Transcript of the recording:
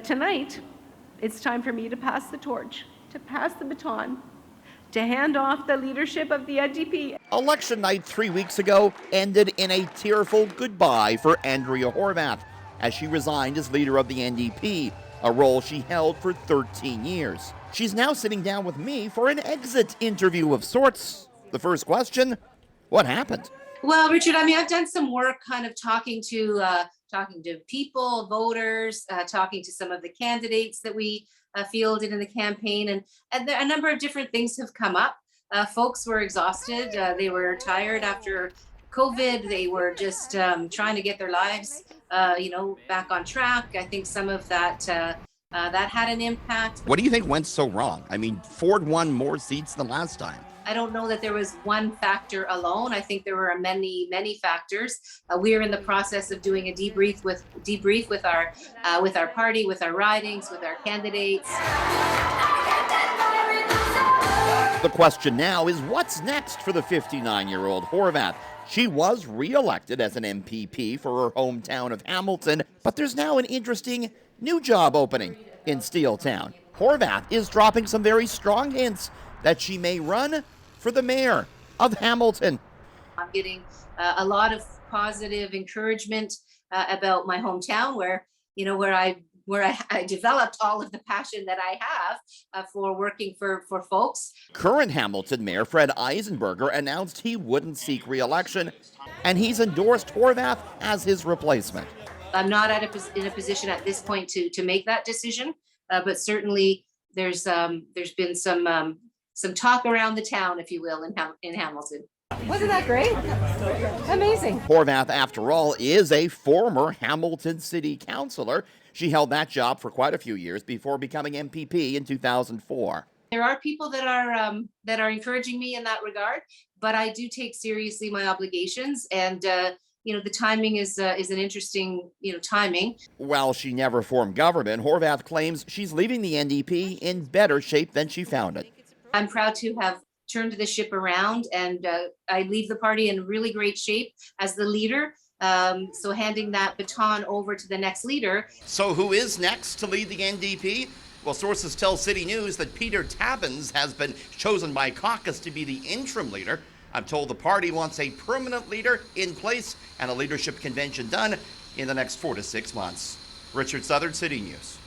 But tonight, it's time for me to pass the torch, to pass the baton, to hand off the leadership of the NDP. Election night 3 weeks ago ended in a tearful goodbye for Andrea Horwath as she resigned as leader of the NDP, a role she held for 13 years. She's now sitting down with me for an exit interview of sorts. The first question, what happened? Well, Richard, I mean, I've done some work kind of talking to people, voters, talking to some of the candidates that we fielded in the campaign, and a number of different things have come up. Folks were exhausted. They were tired after COVID. They were just trying to get their lives, back on track. I think some of that that had an impact. What do you think went so wrong? I mean, Ford won more seats than last time. I don't know that there was one factor alone. I think there were many, many factors. We are in the process of doing a debrief with our party, with our ridings, with our candidates. The question now is what's next for the 59-year-old Horwath? She was re-elected as an MPP for her hometown of Hamilton, but there's now an interesting new job opening in Steeltown. Horwath is dropping some very strong hints that she may run for the mayor of Hamilton. I'm getting a lot of positive encouragement about my hometown, where I developed all of the passion that I have for working for folks. Current Hamilton Mayor Fred Eisenberger announced he wouldn't seek re-election, and he's endorsed Horwath as his replacement. I'm not in a position at this point to make that decision, but certainly there's been some talk around the town, if you will, in Hamilton. Wasn't that great? Amazing. Horwath, after all, is a former Hamilton City Councillor. She held that job for quite a few years before becoming MPP in 2004. There are people that are encouraging me in that regard, but I do take seriously my obligations, and the timing is an interesting timing. While she never formed government, Horwath claims she's leaving the NDP in better shape than she found it. I'm proud to have turned the ship around, and I leave the party in really great shape as the leader. So handing that baton over to the next leader. So who is next to lead the NDP? Well, sources tell CityNews that Peter Tabuns has been chosen by caucus to be the interim leader. I'm told the party wants a permanent leader in place and a leadership convention done in the next 4 to 6 months. Richard Southern, CityNews.